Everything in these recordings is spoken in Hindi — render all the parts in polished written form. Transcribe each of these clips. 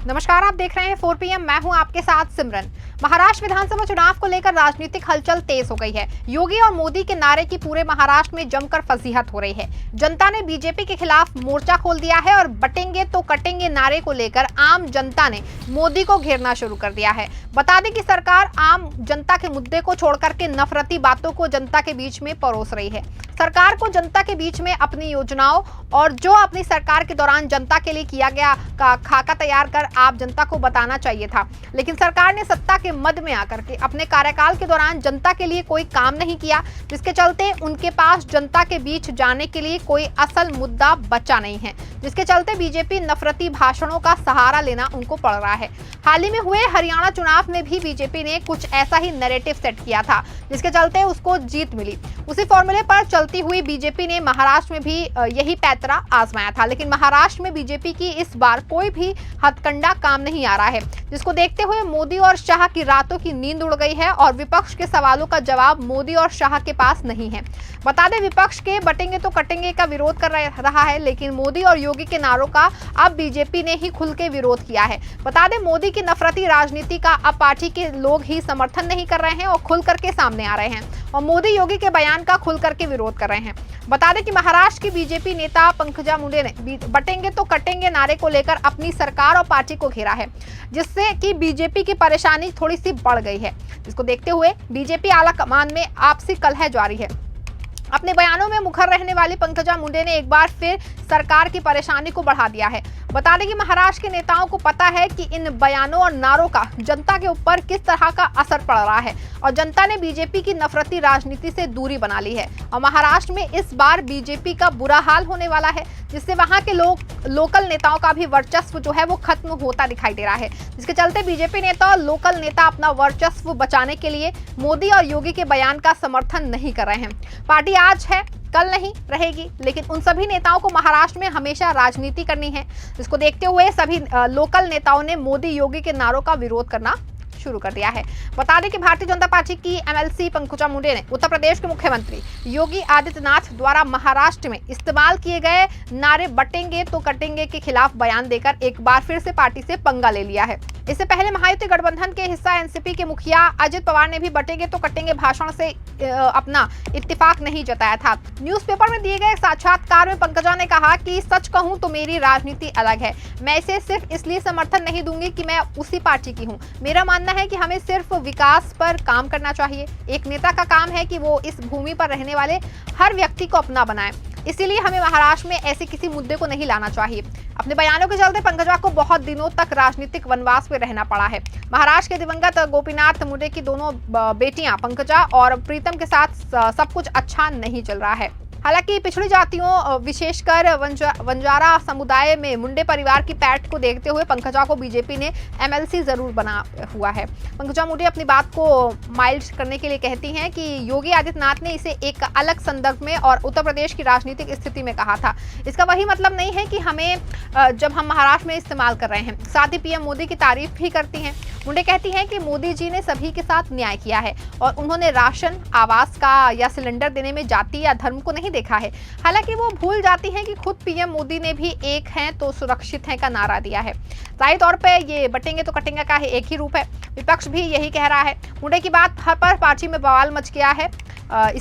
नमस्कार, आप देख रहे हैं 4 PM। मैं हूं आपके साथ सिमरन। महाराष्ट्र विधानसभा चुनाव को लेकर राजनीतिक हलचल तेज हो गई है। योगी और मोदी के नारे की पूरे महाराष्ट्र में जमकर फजीहत हो रही है। जनता ने बीजेपी के खिलाफ मोर्चा खोल दिया है और बटेंगे तो कटेंगे नारे को लेकर आम जनता ने मोदी को घेरना शुरू कर दिया है। बता दें कि सरकार आम जनता के मुद्दे को छोड़कर के नफरती बातों को जनता के बीच में परोस रही है। सरकार को जनता के बीच में अपनी योजनाओं और जो अपनी सरकार के दौरान जनता के लिए किया गया का खाका तैयार कर आप जनता को बताना चाहिए था, लेकिन सरकार ने सत्ता के मद में आकर के अपने कार्यकाल के दौरान जनता के लिए कोई काम नहीं किया, जिसके चलते उनके पास जनता के बीच जाने के लिए कोई असल मुद्दा बचा नहीं है, जिसके चलते बीजेपी नफरती भाषणों का सहारा लेना उनको पड़ रहा है। हाल ही में हुए हरियाणा चुनाव में भी बीजेपी ने कुछ ऐसा ही नैरेटिव सेट किया था, जिसके चलते उसको जीत मिली। उसी फॉर्मूले पर चलती हुई बीजेपी ने महाराष्ट्र में भी यही पैंतरा आजमाया था, लेकिन महाराष्ट्र में बीजेपी की इस बार कोई भी हथकंडा काम नहीं आ रहा है, जिसको देखते हुए मोदी और शाह की रातों की नींद उड़ गई है और विपक्ष के सवालों का जवाब मोदी और शाह के पास नहीं है। बता दें, विपक्ष के बटेंगे तो कटेंगे का विरोध कर रहा है, लेकिन मोदी और योगी के नारों का अब बीजेपी ने ही खुल के विरोध किया है। बता दें, मोदी की नफरती राजनीति का अब पार्टी के लोग ही समर्थन नहीं कर रहे हैं और खुल करके सामने आ रहे हैं और मोदी योगी के बयान का खुल करके विरोध कर रहे हैं। बता दें कि महाराष्ट्र की बीजेपी नेता पंकजा मुंडे ने बटेंगे तो कटेंगे नारे को लेकर अपनी सरकार और पार्टी को घेरा है, जिससे कि बीजेपी की परेशानी थोड़ी सी बढ़ गई है, जिसको देखते हुए बीजेपी आला कमान में आपसी कलह जारी है। अपने बयानों में मुखर रहने वाली पंकजा मुंडे ने एक बार फिर सरकार की परेशानी को बढ़ा दिया है। बता दें कि महाराष्ट्र के नेताओं को पता है कि इन बयानों और नारों का जनता के ऊपर किस तरह का असर पड़ रहा है और जनता ने बीजेपी की नफरती राजनीति से दूरी बना ली है और महाराष्ट्र में इस बार बीजेपी का बुरा हाल होने वाला है, जिससे वहां के लोकल नेताओं का भी वर्चस्व जो है वो खत्म होता दिखाई दे रहा है, जिसके चलते बीजेपी नेता और लोकल नेता अपना वर्चस्व बचाने के लिए मोदी और योगी के बयान का समर्थन नहीं कर रहे हैं। पार्टी आज है, कल नहीं रहेगी, लेकिन उन सभी नेताओं को महाराष्ट्र में हमेशा राजनीति करनी है, जिसको देखते हुए सभी लोकल नेताओं ने मोदी योगी के नारों का विरोध करना शुरू कर दिया है। बता दें कि भारतीय जनता पार्टी की एमएलसी पंकजा मुंडे ने उत्तर प्रदेश के मुख्यमंत्री योगी आदित्यनाथ द्वारा महाराष्ट्र में इस्तेमाल किए गए नारे बटेंगे तो कटेंगे के खिलाफ बयान देकर एक बार फिर से पार्टी से पंगा ले लिया है। इससे पहले महायुति गठबंधन के हिस्सा एनसीपी के मुखिया अजित पवार ने भी बटेंगे तो कटेंगे भाषण से अपना इत्तेफाक नहीं जताया था। न्यूज़पेपर में दिए गए साक्षात्कार में पंकजा ने कहा कि सच कहूं तो मेरी राजनीति अलग है, मैं इसे सिर्फ इसलिए समर्थन नहीं दूंगी कि मैं उसी पार्टी की हूं। मेरा मानना है कि हमें सिर्फ विकास पर काम करना चाहिए। एक नेता का काम है कि वो इस भूमि पर रहने वाले हर व्यक्ति को अपना बनाए, इसीलिए हमें महाराष्ट्र में ऐसे किसी मुद्दे को नहीं लाना चाहिए। अपने बयानों के चलते पंकजा को बहुत दिनों तक राजनीतिक वनवास में रहना पड़ा है। महाराष्ट्र के दिवंगत गोपीनाथ मुंडे की दोनों बेटियां पंकजा और प्रीतम के साथ सब कुछ अच्छा नहीं चल रहा है। हालांकि पिछड़ी जातियों विशेषकर वंजारा समुदाय में मुंडे परिवार की पैठ को देखते हुए पंकजा को बीजेपी ने एमएलसी जरूर बना हुआ है। पंकजा मुंडे अपनी बात को माइल्ड करने के लिए कहती हैं कि योगी आदित्यनाथ ने इसे एक अलग संदर्भ में और उत्तर प्रदेश की राजनीतिक स्थिति में कहा था। इसका वही मतलब नहीं है कि हमें जब हम महाराष्ट्र में इस्तेमाल कर रहे हैं। साथ ही पीएम मोदी की तारीफ भी करती हैं। मुंडे कहती हैं कि मोदी जी ने सभी के साथ न्याय किया है और उन्होंने राशन, आवास का या सिलेंडर देने में जाति या धर्म को नहीं देखा है। हालांकि वो भूल जाती हैं कि खुद पीएम मोदी ने भी एक हैं तो सुरक्षित हैं का नारा दिया है। जाहिर तौर पे ये बटेंगे तो कटेंगे का एक ही रूप है। विपक्ष भी यही कह रहा है। मुंडे की बात पर पार्टी में बवाल मच गया है,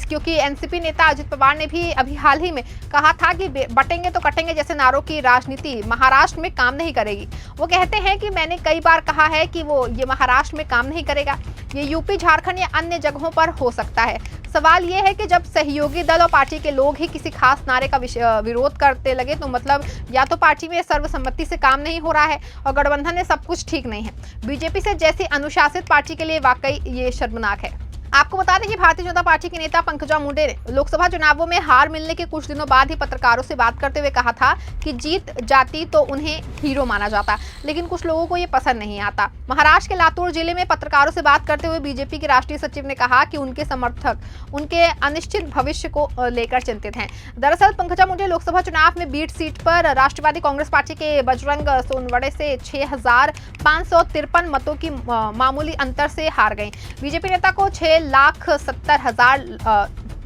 क्योंकि एनसीपी नेता अजित पवार ने भी अभी हाल ही में कहा था कि बटेंगे तो कटेंगे जैसे नारों की राजनीति महाराष्ट्र में काम नहीं करेगी। वो कहते हैं कि मैंने कई बार कहा है कि ये महाराष्ट्र में काम नहीं करेगा, ये यूपी, झारखंड या अन्य जगहों पर हो सकता है। सवाल ये है कि जब सहयोगी दल और पार्टी के लोग ही किसी खास नारे का विरोध करते लगे तो मतलब या तो पार्टी में सर्वसम्मति से काम नहीं हो रहा है और गठबंधन में सब कुछ ठीक नहीं है। बीजेपी से जैसी अनुशासित पार्टी के लिए वाकई ये शर्मनाक है। आपको बता दें कि भारतीय जनता पार्टी की नेता पंकजा मुंडे ने लोकसभा चुनावों में हार मिलने के कुछ दिनों बाद ही पत्रकारों से बात करते हुए कहा था कि जीत जाती तो उन्हें हीरो माना जाता, लेकिन कुछ लोगों को ये पसंद नहीं आता। महाराष्ट्र के लातूर जिले में पत्रकारों से बात करते हुए बीजेपी के राष्ट्रीय सचिव ने कहा कि उनके समर्थक उनके अनिश्चित भविष्य को लेकर चिंतित हैं। दरअसल पंकजा मुंडे लोकसभा चुनाव में बीट सीट पर राष्ट्रवादी कांग्रेस पार्टी के बजरंग सोनवड़े से 6,553 मतों की मामूली अंतर से हार गई। बीजेपी नेता को 6,70,000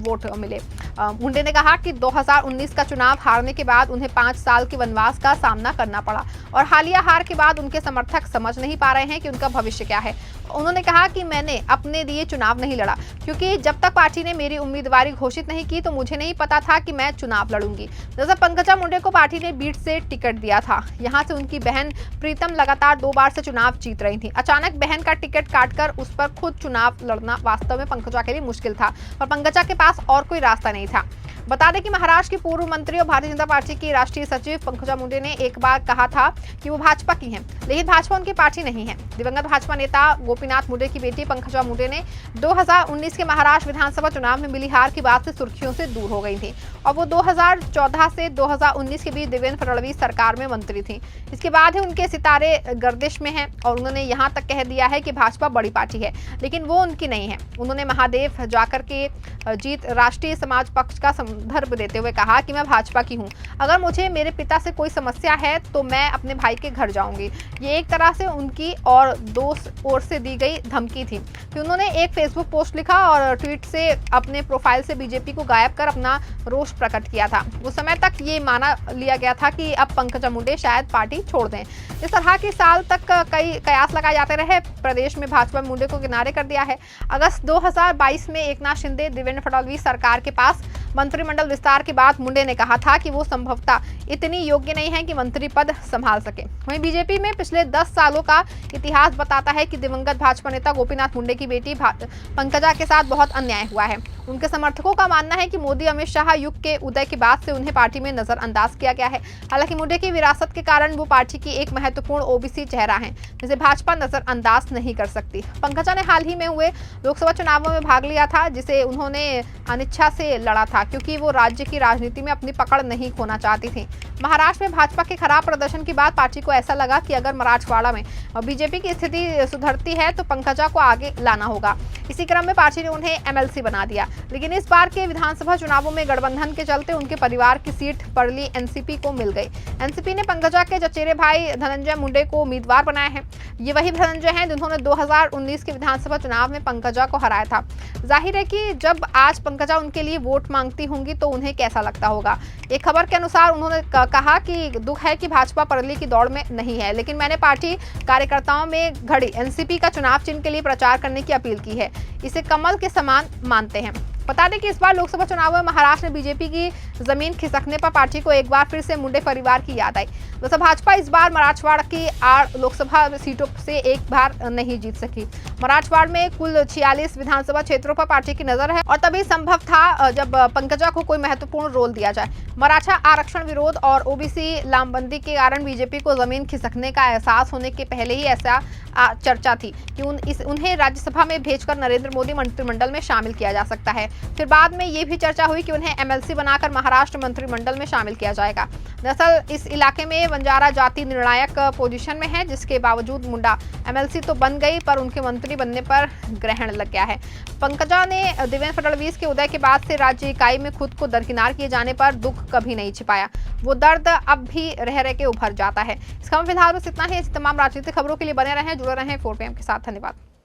वोट मिले। मुंडे ने कहा कि 2019 का चुनाव हारने के बाद उन्हें 5 साल के वनवास का सामना करना पड़ा और हालिया हार के बाद उनके समर्थक समझ नहीं पा रहे हैं कि उनका भविष्य क्या है। उन्होंने कहा कि मैंने अपने लिए चुनाव नहीं लड़ा क्योंकि जब तक पार्टी ने मेरी उम्मीदवारी घोषित नहीं की तो मुझे नहीं पता था कि मैं चुनाव लड़ूंगी। दरअसल पंकजा मुंडे को पार्टी ने बीट से टिकट दिया था। यहां से उनकी बहन प्रीतम लगातार 2 बार से चुनाव जीत रही थी। अचानक बहन का टिकट काटकर उस पर खुद चुनाव लड़ना वास्तव में पंकजा के लिए मुश्किल था और पंकजा के पास और कोई रास्ता नहीं था। बता दें कि महाराष्ट्र की पूर्व मंत्री और भारतीय जनता पार्टी की राष्ट्रीय सचिव पंकजा मुंडे ने एक बार कहा था कि वो भाजपा की हैं, लेकिन भाजपा उनकी पार्टी नहीं है। दिवंगत भाजपा नेता गोपीनाथ मुंडे की बेटी पंकजा मुंडे ने 2019 के महाराष्ट्र विधानसभा चुनाव में मिली हार की बात से सुर्खियों से दूर हो गई थी और वो 2014 से 2019 के बीच देवेंद्र फडणवीस सरकार में मंत्री थी। इसके बाद ही उनके सितारे गर्दिश में हैं और उन्होंने यहाँ तक कह दिया है कि भाजपा बड़ी पार्टी है, लेकिन वो उनकी नहीं है। उन्होंने महादेव जाकर के जीत राष्ट्रीय समाज पक्ष का संदर्भ देते हुए कहा कि मैं भाजपा की हूं। अगर मुझे मेरे पिता से कोई समस्या है तो मैं अपने भाई के घर जाऊंगी। ये एक तरह से उनकी और दोस्त ओर से दी गई धमकी थी। फिर उन्होंने एक फेसबुक पोस्ट लिखा और ट्वीट से अपने प्रोफाइल से बीजेपी को गायब कर अपना रोष प्रकट किया था। उस समय तक ये माना लिया गया था कि अब पंकजा मुंडे शायद पार्टी छोड़ दें। इस तरह के साल तक कई कयास लगाए जाते रहे। प्रदेश में भाजपा मुंडे को किनारे कर दिया है। अगस्त 2022 में एकनाथ शिंदे देवेंद्र फडणवीस सरकार के पास मंत्रिमंडल विस्तार के बाद मुंडे ने कहा था कि वो संभवतः इतनी योग्य नहीं है कि मंत्री पद संभाल सके। वहीं बीजेपी में पिछले 10 सालों का इतिहास बताता है कि दिवंगत भाजपा नेता गोपीनाथ मुंडे की बेटी पंकजा के साथ बहुत अन्याय हुआ है। उनके समर्थकों का मानना है कि मोदी अमित शाह युग के उदय के बाद से उन्हें पार्टी में नजरअंदाज किया गया है। हालांकि मुंडे की विरासत के कारण वो पार्टी की एक महत्वपूर्ण ओबीसी चेहरा है जिसे भाजपा नजरअंदाज नहीं कर सकती। पंकजा ने हाल ही में हुए लोकसभा चुनावों में भाग लिया था जिसे उन्होंने अनिच्छा से लड़ा था क्योंकि वो राज्य की राजनीति में अपनी पकड़ नहीं खोना चाहती थी। महाराष्ट्र में भाजपा के खराब प्रदर्शन के बाद पार्टी को ऐसा लगा कि अगर मराठवाड़ा में बीजेपी की स्थिति सुधरती है तो पंकजा को आगे लाना होगा। इसी क्रम में पार्टी ने उन्हें एमएलसी बना दिया, लेकिन इस बार के विधानसभा चुनावों में गठबंधन के चलते उनके परिवार की सीट परली एनसीपी को मिल गई। एनसीपी ने पंकजा के चचेरे भाई धनंजय मुंडे को उम्मीदवार बनाया है। ये वही धनंजय हैं जिन्होंने 2019 के विधानसभा चुनाव में पंकजा को हराया था। जाहिर है कि जब आज पंकजा उनके लिए वोट मांगती होंगी तो उन्हें कैसा लगता होगा। एक खबर के अनुसार उन्होंने कहा कि दुख है कि भाजपा परली की दौड़ में नहीं है, लेकिन मैंने पार्टी कार्यकर्ताओं में घड़ी एनसीपी का चुनाव चिन्ह के लिए प्रचार करने की अपील की है। इसे कमल के समान मानते हैं। बता दें कि इस बार लोकसभा चुनाव में महाराष्ट्र में बीजेपी की जमीन खिसकने पर पार्टी को एक बार फिर से मुंडे परिवार की याद आई। वैसे भाजपा इस बार मराठवाड़ा की 8 लोकसभा सीटों से एक बार नहीं जीत सकी। मराठवाड़ा में कुल 46 विधानसभा क्षेत्रों पर पार्टी की नजर है और तभी संभव था जब पंकजा को कोई महत्वपूर्ण रोल दिया जाए। मराठा आरक्षण विरोध और ओबीसी लामबंदी के कारण बीजेपी को जमीन खिसकने का एहसास होने के पहले ही ऐसा चर्चा थी कि उन्हें राज्यसभा में भेजकर नरेंद्र मोदी मंत्रिमंडल में शामिल किया जा सकता है। फिर बाद में ये भी चर्चा हुई कि उन्हें एमएलसी बनाकर महाराष्ट्र मंत्रिमंडल में शामिल किया जाएगा। दरअसल इस इलाके में बंजारा जाति निर्णायक पोजीशन में है, जिसके बावजूद मुंडा एमएलसी तो बन गई पर उनके मंत्री बनने पर ग्रहण लग गया है। पंकजा ने देवेंद्र फडणवीस के उदय के बाद से राज्य इकाई में खुद को दरकिनार किए जाने पर दुख कभी नहीं छिपाया। वो दर्द अब भी रह रह के उभर जाता है। इस खबर फिलहाल बस इतना ही। तमाम राजनीतिक खबरों के लिए बने रहें, जुड़े रहें 4PM के साथ। धन्यवाद।